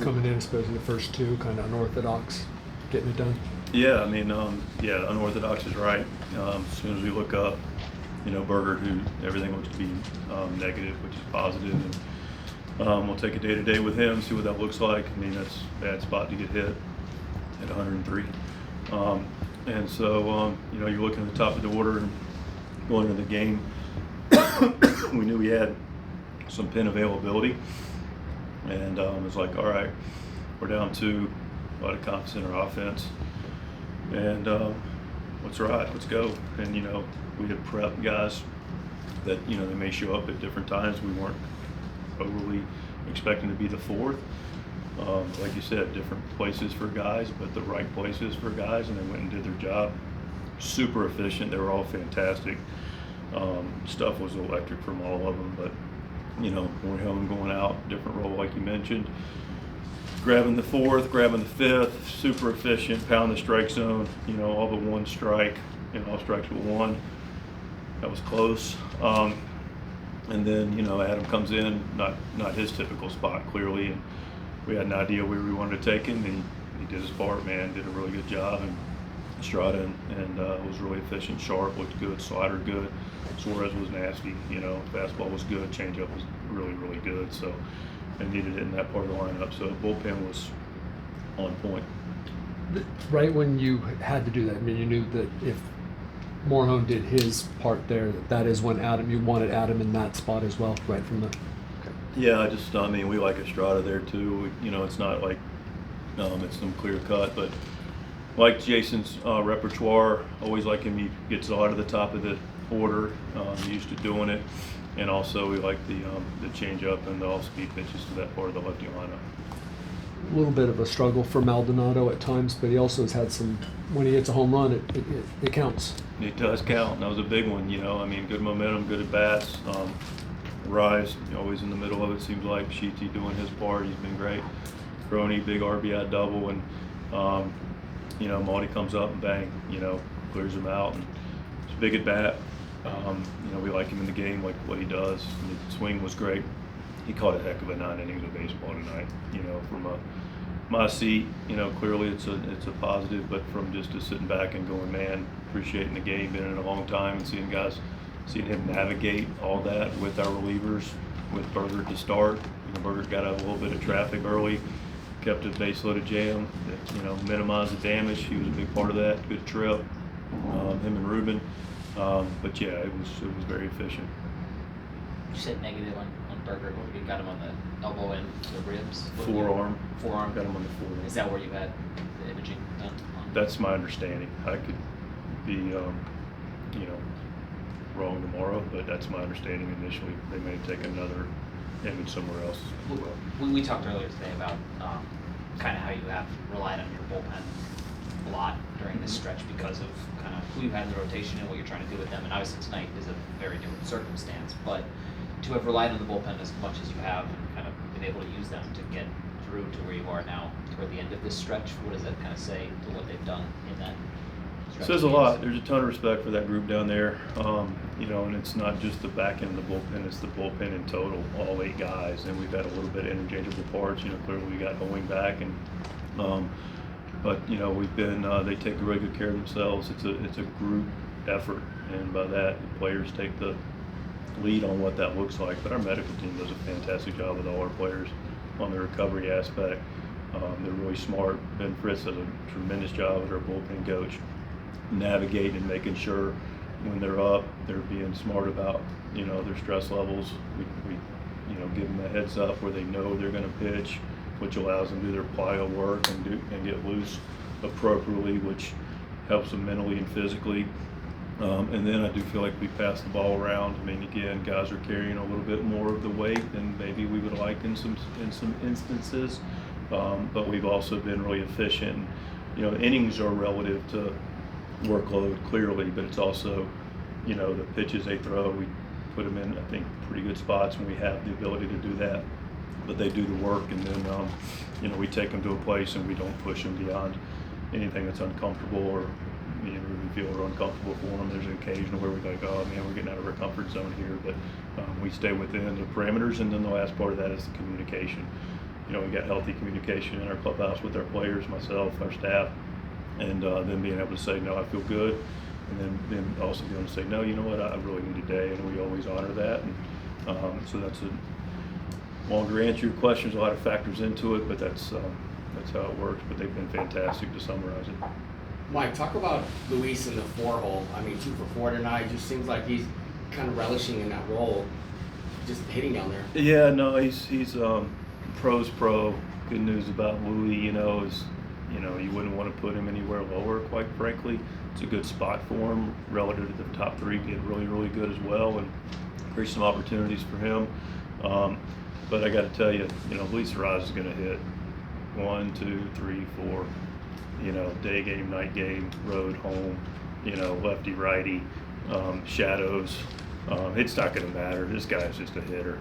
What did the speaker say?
Coming in, I suppose, in the first two, kind of unorthodox, getting it done. Yeah, I mean, unorthodox is right. As soon as we look up, Bergert, who everything looks to be negative, which is positive, and we'll take a day-to-day with him, see what that looks like. I mean, that's a bad spot to get hit at 103. And so, you're looking at the top of the order and going into the game. We knew we had some pin availability, and it was like, all right, we're down to a lot of confidence in our offense, and let's ride, let's go. And we had prepped guys that they may show up at different times. We weren't overly expecting to be the fourth. Like you said, different places for guys, but the right places for guys, and they went and did their job. Super efficient. They were all fantastic. Stuff was electric from all of them, but going home, going out, different role like you mentioned. Grabbing the fourth, grabbing the fifth, super efficient, pound the strike zone, all but one strike, all strikes but one. That was close. And then, Adam comes in, not his typical spot, clearly, and we had an idea where we wanted to take him, and he did his part, man, did a really good job, and Estrada and was really efficient, sharp, looked good, slider good. Suarez was nasty, fastball was good, changeup was really, really good, so I needed it in that part of the lineup. So the bullpen was on point. Right when you had to do that, I mean, you knew that if Morhone did his part there, that is when you wanted Adam in that spot as well, right from the. Okay. Yeah, we like Estrada there too. It's not like it's some clear cut, but like Jason's repertoire, always like him. He gets a lot of the top of the order. Used to doing it, and also we like the change-up and the off-speed pitches to that part of the lefty lineup. A little bit of a struggle for Maldonado at times, but he also has had some. When he hits a home run, it counts. It does count. That was a big one. Good momentum, good at bats. Rise, always in the middle of it. Seems like Shildt doing his part. He's been great. Crony, big RBI double, and Maldi comes up and bang, clears him out, and it's a big at bat. We like him in the game, like what he does. The swing was great. He caught a heck of a 9 innings of baseball tonight. From my seat, clearly it's a positive, but from just sitting back and going, man, appreciating the game, been in it a long time, and seeing him navigate all that with our relievers, with Bergert to start. Bergert got out a little bit of traffic early, kept a base loaded jam, minimized the damage. He was a big part of that. Good trip, him and Ruben. But yeah, it was very efficient. You said negative on Bergert. You got him on the elbow and the ribs. Forearm. Got him on the forearm. Is that where you had the imaging done? That's my understanding. I could be, wrong tomorrow, but that's my understanding initially. They may have taken another image somewhere else as well. We talked earlier today about kind of how you have relied on your bullpen a lot during this stretch because of kind of who you had in the rotation and what you're trying to do with them. And obviously tonight is a very different circumstance, but to have relied on the bullpen as much as you have and kind of been able to use them to get through to where you are now toward the end of this stretch, what does that kind of say to what they've done in that stretch? Says a lot. There's a ton of respect for that group down there, and it's not just the back end of the bullpen, it's the bullpen in total, all 8 guys, and we've had a little bit of interchangeable parts. Clearly we got Owing back, and but we've been they take really good care of themselves. It's a group effort, and by that the players take the lead on what that looks like. But our medical team does a fantastic job with all our players on the recovery aspect. They're really smart. Ben Fritz does a tremendous job as our bullpen coach, navigating and making sure when they're up, they're being smart about their stress levels. We give them a heads up where they know they're going to pitch, which allows them to do their plyo work and get loose appropriately, which helps them mentally and physically. And then I do feel like we pass the ball around. I mean, again, guys are carrying a little bit more of the weight than maybe we would like in some instances, but we've also been really efficient. Innings are relative to workload clearly, but it's also the pitches they throw. We put them in, I think, pretty good spots when we have the ability to do that. But they do the work, and then we take them to a place and we don't push them beyond anything that's uncomfortable or we feel we're uncomfortable for them. There's an occasion where we think, oh man, we're getting out of our comfort zone here, but we stay within the parameters. And then the last part of that is the communication. you know, we got healthy communication in our clubhouse with our players, myself, our staff, and then being able to say, no, I feel good, and then also being able to say, no, you know what, I really need a day, and we always honor that. And so that's a longer answer to your question. There's a lot of factors into it, but that's how it works. But they've been fantastic, to summarize it. Mike, talk about Luis in the 4-hole. I mean, 2 for 4 tonight. Just seems like he's kind of relishing in that role, just hitting down there. Yeah, no, he's pro's pro. Good news about Louis, you know, is, you know, you wouldn't want to put him anywhere lower, quite frankly. It's a good spot for him relative to the top 3 being really, really good as well, and create some opportunities for him. But I got to tell you, you know, Luis Raz is going to hit 1, 2, 3, 4. You know, day game, night game, road, home, you know, lefty, righty, shadows. It's not going to matter. This guy's just a hitter.